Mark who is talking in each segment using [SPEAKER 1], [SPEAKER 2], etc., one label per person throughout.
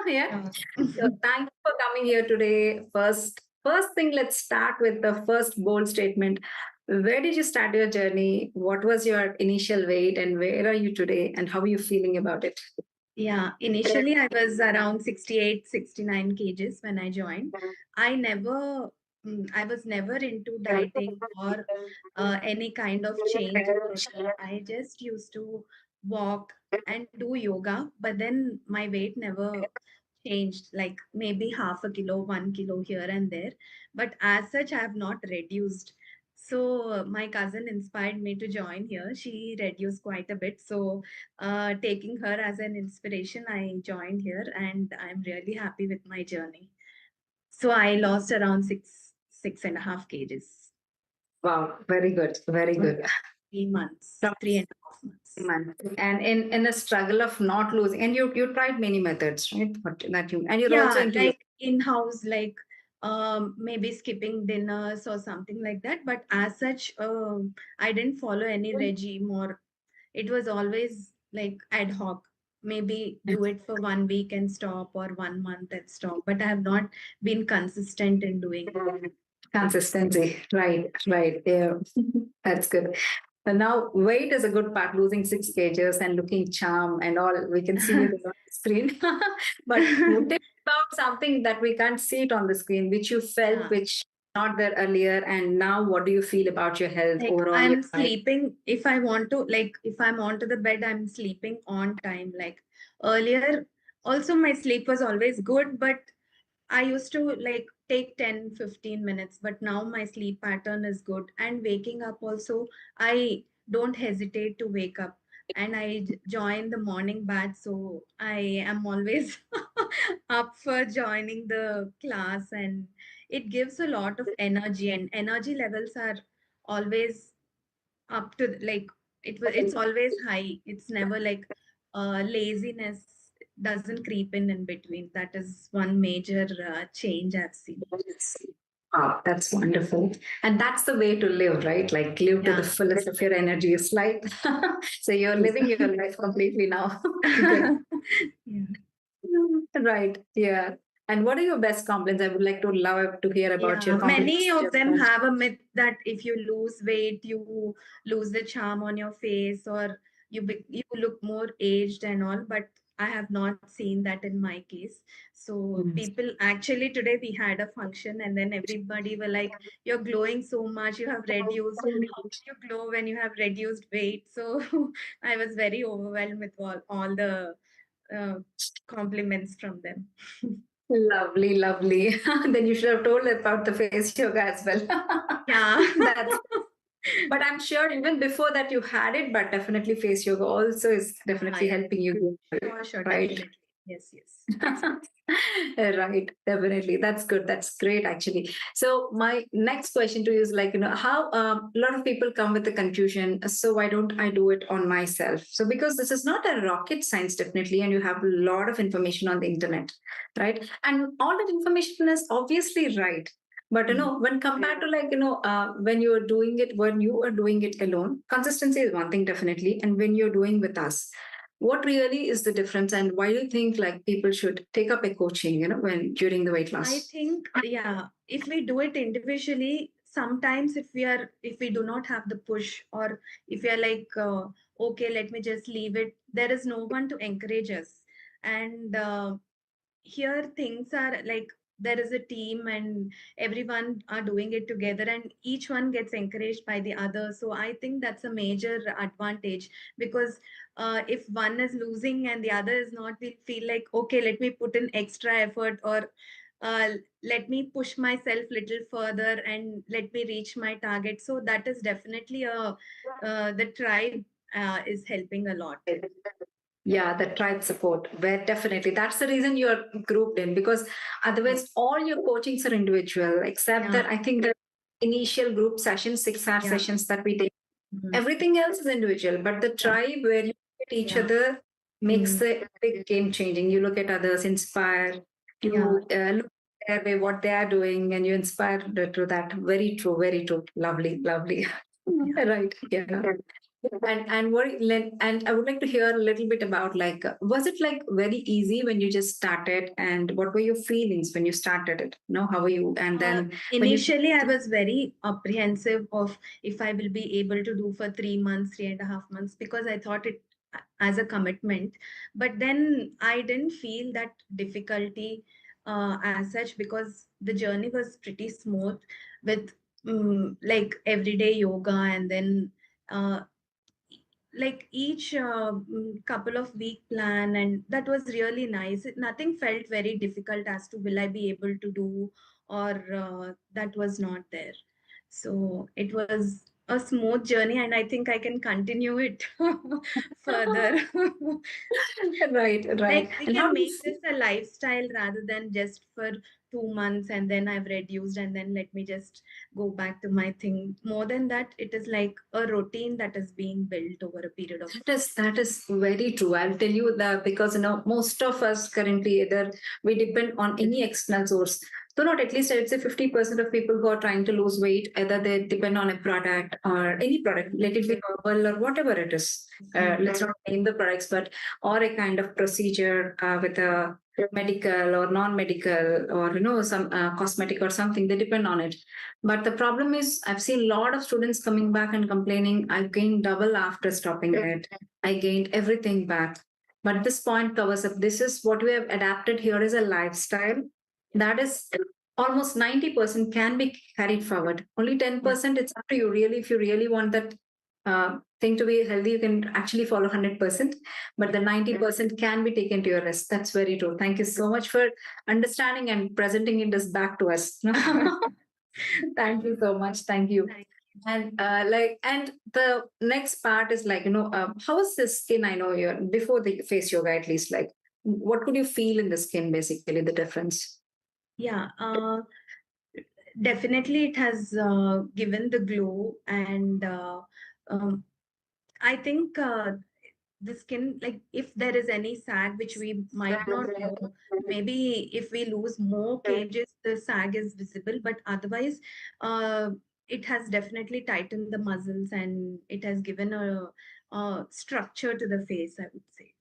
[SPEAKER 1] Yeah.
[SPEAKER 2] Yeah.
[SPEAKER 1] So thank you for coming here today. First thing, let's start with the first bold statement. Where did you start your journey? What was your initial weight, and where are you today? And how are you feeling about it?
[SPEAKER 2] Yeah, initially I was around 68, 69 kgs when I joined. I was never into dieting or any kind of change in routine. I just used to walk and do yoga, but then my weight never changed, like maybe half a kilo, 1 kilo here and there. But as such, I have not reduced. So my cousin inspired me to join here. She reduced quite a bit. So taking her as an inspiration, I joined here and I'm really happy with my journey. So I lost around 6.5 kgs.
[SPEAKER 1] Wow, very good, very good.
[SPEAKER 2] 3 months, 3.5 months.
[SPEAKER 1] And in a struggle of not losing, and you tried many methods, right? But that you and you're also
[SPEAKER 2] Yeah,
[SPEAKER 1] into your
[SPEAKER 2] like in-house, like maybe skipping dinners or something like that. But as such, I didn't follow any regime or it was always like ad hoc. Maybe do it for 1 week and stop or 1 month and stop. But I have not been consistent in doing it.
[SPEAKER 1] consistency. Right, right. Yeah, that's good. And now weight is a good part, losing 6 kgs and looking charm and all. We can see you there on the screen. But would it about something that we can't see it on the screen, which you felt,
[SPEAKER 2] Yeah.
[SPEAKER 1] which not there earlier, and now what do you feel about your health
[SPEAKER 2] Like
[SPEAKER 1] overall? Your
[SPEAKER 2] I'm
[SPEAKER 1] life?
[SPEAKER 2] sleeping if I want to, like if I'm onto the bed, I'm sleeping on time. Like earlier, also my sleep was always good, but I used to like take 10, 15 minutes, but now my sleep pattern is good. And waking up also, I don't hesitate to wake up. And I join the morning batch, so I am always up for joining the class, and it gives a lot of energy, and energy levels are always up to like it's always high. It's never like laziness doesn't creep in between. That is one major change I've seen.
[SPEAKER 1] Wow, that's wonderful. And that's the way to live, right? Like live to the
[SPEAKER 2] Yeah.
[SPEAKER 1] fullest of your energy. It's like, so you're
[SPEAKER 2] Yes.
[SPEAKER 1] living your life completely now. Good.
[SPEAKER 2] Yeah.
[SPEAKER 1] Right. Yeah. And what are your best compliments? I would like to love to hear about your
[SPEAKER 2] Yeah,
[SPEAKER 1] compliments.
[SPEAKER 2] many of them have a myth that if you lose weight, you lose the charm on your face, or you look more aged and all. But I have not seen that in my case. So
[SPEAKER 1] Mm.
[SPEAKER 2] people actually today we had a function and then everybody were like, "You're glowing so much. You have reduced. How can you glow when you have reduced weight?" So I was very overwhelmed with all the uh, compliments from them.
[SPEAKER 1] Lovely, lovely. Then you should have told about the face yoga as well.
[SPEAKER 2] Yeah.
[SPEAKER 1] That's, but I'm sure even before that you had it, but definitely face yoga also is
[SPEAKER 2] Yeah,
[SPEAKER 1] definitely
[SPEAKER 2] yeah.
[SPEAKER 1] helping you,
[SPEAKER 2] Sure, sure,
[SPEAKER 1] right?
[SPEAKER 2] definitely. Yes, yes. That's what.
[SPEAKER 1] Right, definitely. That's good. That's great, actually. So my next question to you is like, how a lot of people come with the confusion. So why don't I do it on myself? So because this is not a rocket science, definitely, and you have a lot of information on the internet, right? And all that information is obviously right. But
[SPEAKER 2] Mm.
[SPEAKER 1] when compared to like when you are doing it alone, consistency is one thing definitely, and when you're doing with us, what really is the difference, and why do you think like people should take up a coaching, when during the weight
[SPEAKER 2] I
[SPEAKER 1] loss?
[SPEAKER 2] think, yeah, if we do it individually, sometimes if we do not have the push, or if we are like, okay, let me just leave it, there is no one to encourage us. And here things are like there is a team and everyone are doing it together and each one gets encouraged by the other, so I think that's a major advantage. Because if one is losing and the other is not, we feel like, okay, let me put in extra effort, or uh, let me push myself little further and let me reach my target. So that is definitely a the tribe is helping a lot.
[SPEAKER 1] Yeah, the tribe support, where definitely that's the reason you're grouped in, because otherwise
[SPEAKER 2] Yes.
[SPEAKER 1] all your coachings are individual, except that
[SPEAKER 2] Yeah.
[SPEAKER 1] I think the initial group sessions, 6 hour
[SPEAKER 2] Yeah.
[SPEAKER 1] sessions that we take,
[SPEAKER 2] Mhm.
[SPEAKER 1] everything else is individual, but the
[SPEAKER 2] Yeah.
[SPEAKER 1] tribe where you look at each
[SPEAKER 2] Yeah.
[SPEAKER 1] other makes
[SPEAKER 2] Mm.
[SPEAKER 1] the big game changing. You look at others, inspire,
[SPEAKER 2] Yeah.
[SPEAKER 1] you look at their way, what they are doing, and you inspire through that. Very true, very true. Lovely, lovely.
[SPEAKER 2] Yeah.
[SPEAKER 1] Right. Yeah. And and I would like to hear a little bit about like was it like very easy when you just started, and what were your feelings when you started it? You know, how were you? And then when you
[SPEAKER 2] Initially, I was very apprehensive of if I will be able to do for 3 months, 3.5 months, because I thought it as a commitment. But then I didn't feel that difficulty as such, because the journey was pretty smooth with like everyday yoga, and then uh, like each couple of week plan, and that was really nice. Nothing felt very difficult as to will I be able to do, or that was not there. So it was a smooth journey, and I think I can continue it further.
[SPEAKER 1] right, right.
[SPEAKER 2] Like we
[SPEAKER 1] And how
[SPEAKER 2] can
[SPEAKER 1] do you
[SPEAKER 2] make this a lifestyle rather than just for 2 months and then I've reduced and then let me just go back to my thing. More than that, it is like a routine that is being built over a period of.
[SPEAKER 1] That is very true. I'll tell you that because most of us currently either we depend on any external source. So not at least I'd say 50% of people who are trying to lose weight, either they depend on a product or any product, let it be herbal or whatever it is. Let's not name the products, but or a kind of procedure with a medical or non-medical or some cosmetic or something. They depend on it. But the problem is, I've seen a lot of students coming back and complaining, I've gained double after stopping it. I gained everything back. But this point covers up. This is what we have adapted here is a lifestyle that is almost 90% can be carried forward. Only 10%, it's up to you really. If you really want that thing to be healthy, you can actually follow 100%. But the 90% can be taken to your rest. That's very true. Thank you so much for understanding and presenting it as back to us. Thank you so much. Thank you.
[SPEAKER 2] Thank
[SPEAKER 1] And and the next part is like, how is the skin? I know you're before the face yoga, at least, like, what could you feel in the skin, basically, the difference?
[SPEAKER 2] Yeah, definitely it has given the glow, and um, I think the skin, like if there is any sag which we might not know, maybe if we lose more kgs the sag is visible, but otherwise uh, it has definitely tightened the muscles and it has given a structure to the face, I would say.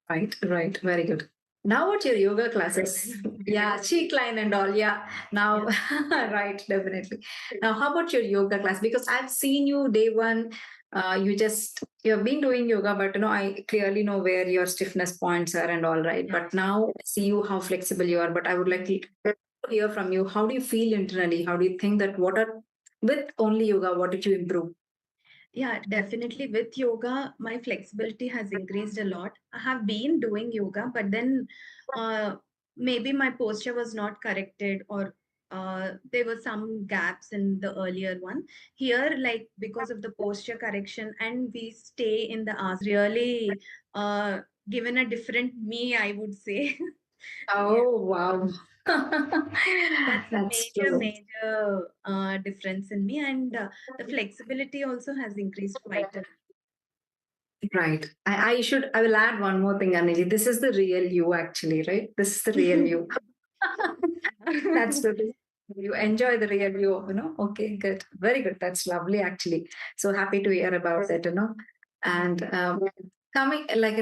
[SPEAKER 1] Right, right. Very good. Now, what your yoga classes? Yeah, cheek line and all. Yeah. Now,
[SPEAKER 2] Yeah.
[SPEAKER 1] right, definitely. Now, how about your yoga class? Because I've seen you day one. You've been doing yoga, but I clearly know where your stiffness points are and all right.
[SPEAKER 2] Yeah.
[SPEAKER 1] But now I see you how flexible you are. But I would like to hear from you. How do you feel internally? How do you think that what are with only yoga? What did you improve?
[SPEAKER 2] Yeah, definitely. With yoga, my flexibility has increased a lot. I have been doing yoga, but then uh, maybe my posture was not corrected, or there were some gaps in the earlier one. Here, like because of the posture correction and we stay in the asana, really given a different me, I would say. Yeah,
[SPEAKER 1] Oh, wow.
[SPEAKER 2] that's a
[SPEAKER 1] That's
[SPEAKER 2] major,
[SPEAKER 1] true.
[SPEAKER 2] major difference in me, and the flexibility also has increased quite a.
[SPEAKER 1] Right. I will add one more thing, Anili. This is the real you, actually, right? This is the real you. That's the you enjoy the real you. Okay, good. Very good. That's lovely, actually. So happy to hear about that. And coming, like,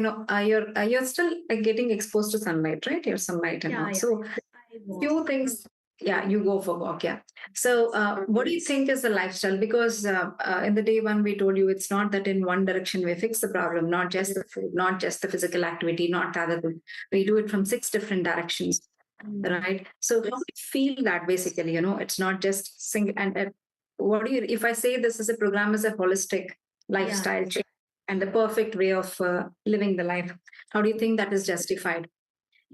[SPEAKER 1] you're still getting exposed to sunlight, right? Your sunlight and
[SPEAKER 2] Yeah,
[SPEAKER 1] all.
[SPEAKER 2] yeah,
[SPEAKER 1] So
[SPEAKER 2] I walk.
[SPEAKER 1] few things. Yeah, you go for walk. Yeah. So, what do you think is the lifestyle? Because in the day one, we told you it's not that in one direction we fix the problem, not just the food, not just the physical activity, not the other thing. We do it from six different directions,
[SPEAKER 2] Mm.
[SPEAKER 1] right? So, how do you feel that basically? It's not just single. And what do you? If I say this is a program is a holistic
[SPEAKER 2] Yeah,
[SPEAKER 1] lifestyle change and the perfect way of living the life, how do you think that is justified?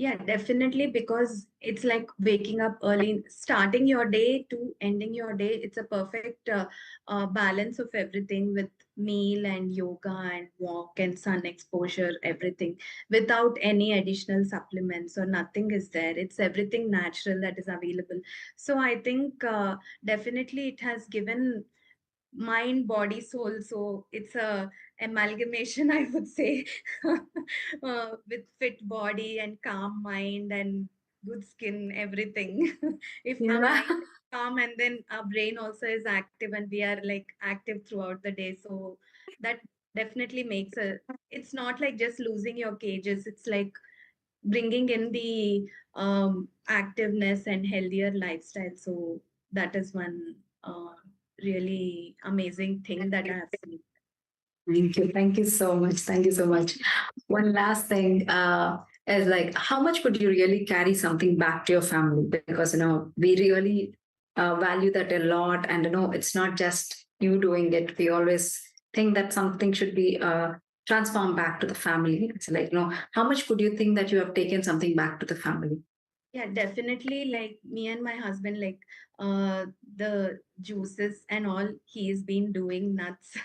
[SPEAKER 2] yeah, definitely, because it's like waking up early, starting your day to ending your day. It's a perfect balance of everything with meal and yoga and walk and sun exposure, everything without any additional supplements or nothing is there. It's everything natural that is available. So I think definitely it has given mind, body, soul. So it's a amalgamation, I would say, with fit body and calm mind and good skin, everything. If our
[SPEAKER 1] Yeah.
[SPEAKER 2] mind is calm and then our brain also is active and we are like active throughout the day. So that definitely makes a, it's not like just losing your cages, it's like bringing in the activeness and healthier lifestyle. So that is one really amazing thing that I have seen.
[SPEAKER 1] Thank you. Thank you so much. Thank you so much. One last thing is like, how much would you really carry something back to your family? Because, we really value that a lot. And, it's not just you doing it. We always think that something should be transformed back to the family. It's like, how much could you think that you have taken something back to the family?
[SPEAKER 2] Yeah, definitely. Like me and my husband, like the juices and all, he's been doing nuts.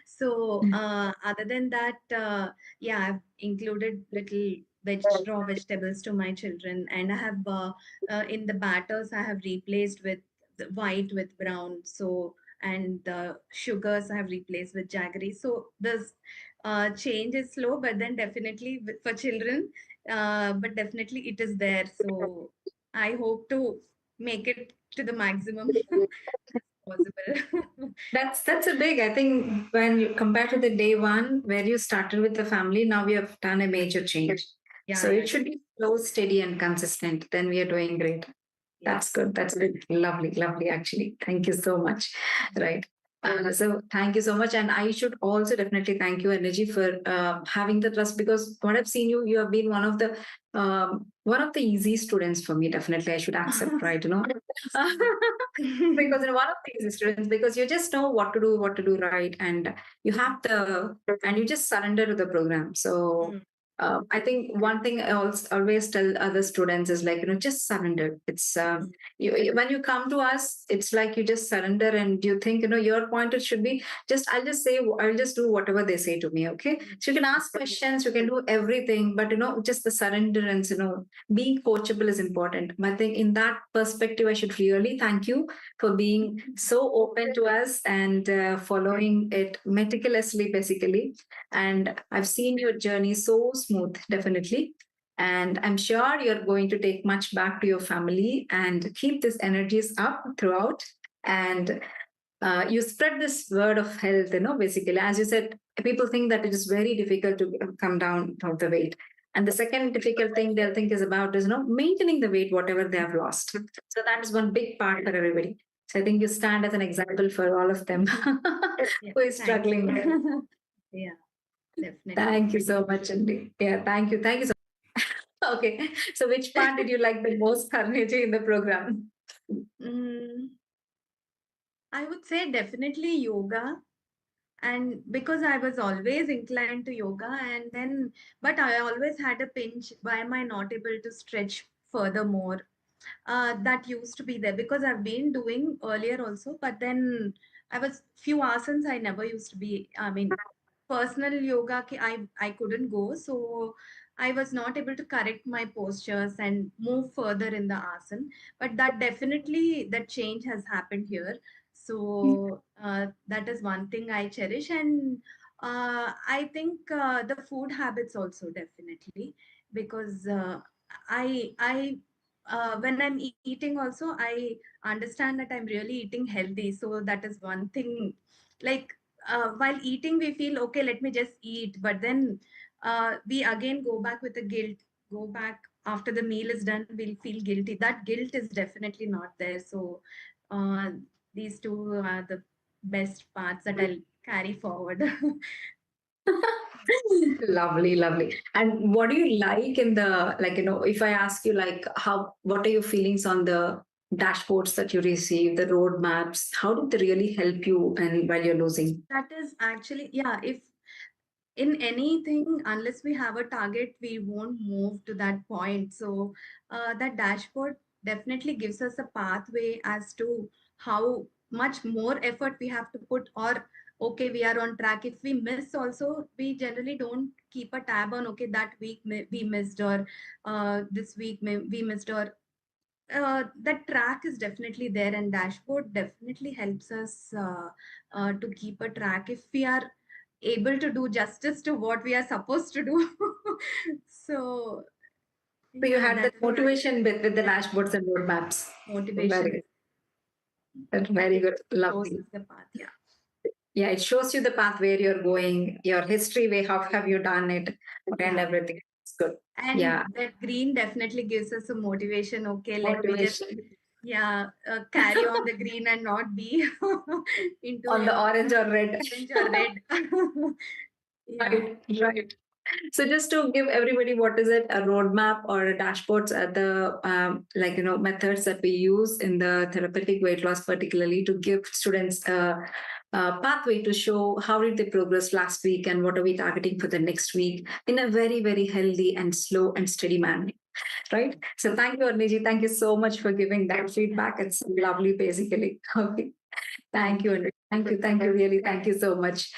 [SPEAKER 2] So other than that, yeah, I've included little raw vegetables to my children, and I have in the batters I have replaced with the white with brown. So and the sugars I have replaced with jaggery. So this change is slow, but then definitely for children, but definitely it is there. So I hope to make it to the maximum as possible.
[SPEAKER 1] That's a big. I think when you compare to the day one where you started with the family, now we have done a major change.
[SPEAKER 2] Yeah,
[SPEAKER 1] So
[SPEAKER 2] yeah,
[SPEAKER 1] it should be slow, steady, and consistent. Then we are doing great. That's
[SPEAKER 2] yes.
[SPEAKER 1] good. That's good. Lovely, lovely, actually. Thank you so much. Right. So thank you so much. And I should also definitely thank you, Energy, for having the trust, because what I've seen you, you have been one of the easy students for me. Definitely, I should accept, right? Because in one of these students, because you just know what to do right, and you have the and you just surrender to the program. So
[SPEAKER 2] Mm,
[SPEAKER 1] I think one thing I always tell other students is, like, just surrender. It's
[SPEAKER 2] mm,
[SPEAKER 1] when you come to us, it's like you just surrender, and you think, your point, it should be just, I'll just do whatever they say to me. Okay,
[SPEAKER 2] mm,
[SPEAKER 1] so you can ask questions, you can do everything, but just the surrender, and being coachable is important. I think in that perspective, I should really thank you for being so open to us and following it meticulously, basically. And I've seen your journey so smooth, definitely. And I'm sure you're going to take much back to your family and keep these energies up throughout. And you spread this word of health, basically. As you said, people think that it is very difficult to come down of the weight. And the second difficult thing they'll think is about is, maintaining the weight, whatever they have lost. So that is one big part for everybody. So I think you stand as an example for all of them
[SPEAKER 2] yeah,
[SPEAKER 1] who is
[SPEAKER 2] thank
[SPEAKER 1] struggling.
[SPEAKER 2] you. Yeah, definitely.
[SPEAKER 1] Thank you so much, Andy. Yeah, thank you. Thank you so much. Okay. So which part did you like the most, Karniji, in the program?
[SPEAKER 2] Mm, I would say definitely yoga. And because I was always inclined to yoga, and then, but I always had a pinch. Why am I not able to stretch furthermore? That used to be there because I've been doing earlier also, but then I was few asanas I never used to be. I mean, personal yoga I couldn't go, so I was not able to correct my postures and move further in the asana. But that definitely that change has happened here. So that is one thing I cherish, and I think the food habits also definitely because I when I'm eating also, I understand that I'm really eating healthy. So that is one thing. Like while eating, we feel okay, let me just eat. But then we again go back with the guilt. Go back after the meal is done, we'll feel guilty. That guilt is definitely not there. So uh, these two are the best parts that I'll carry forward.
[SPEAKER 1] Lovely, lovely. And what do you like in the, like, if I ask you, like, what are your feelings on the dashboards that you receive, the roadmaps? How did they really help you and while you're losing?
[SPEAKER 2] That is actually, yeah, if in anything, unless we have a target, we won't move to that point. So that dashboard definitely gives us a pathway as to how much more effort we have to put, or okay, we are on track. If we miss also, we generally don't keep a tab on, okay, that week we missed, or this week we missed, or that track is definitely there, and dashboard definitely helps us to keep a track if we are able to do justice to what we are supposed to do. So
[SPEAKER 1] So you
[SPEAKER 2] yeah,
[SPEAKER 1] had
[SPEAKER 2] that
[SPEAKER 1] that
[SPEAKER 2] is
[SPEAKER 1] motivation with the dashboards and roadmaps.
[SPEAKER 2] motivation.
[SPEAKER 1] Very good. Very
[SPEAKER 2] It
[SPEAKER 1] good.
[SPEAKER 2] shows
[SPEAKER 1] Lovely.
[SPEAKER 2] us the path. Yeah.
[SPEAKER 1] Yeah, it shows you the path where you're going, your history, way how have you done it, and
[SPEAKER 2] Yeah.
[SPEAKER 1] everything. It's good.
[SPEAKER 2] And
[SPEAKER 1] Yeah,
[SPEAKER 2] that green definitely gives us a motivation. Okay, let me just,
[SPEAKER 1] motivation
[SPEAKER 2] yeah, carry on the green and not be into
[SPEAKER 1] on the orange or red.
[SPEAKER 2] orange or red. Yeah.
[SPEAKER 1] Right, right. So just to give everybody, what is it, a roadmap or a dashboards are the methods that we use in the therapeutic weight loss, particularly to give students a pathway to show how did they progress last week and what are we targeting for the next week in a very, very healthy and slow and steady manner. Right. So thank you, Arniji. Thank you so much for giving that feedback. It's lovely, basically. Okay. Thank you, Arniji. Thank you. Thank you. Really. Thank you so much.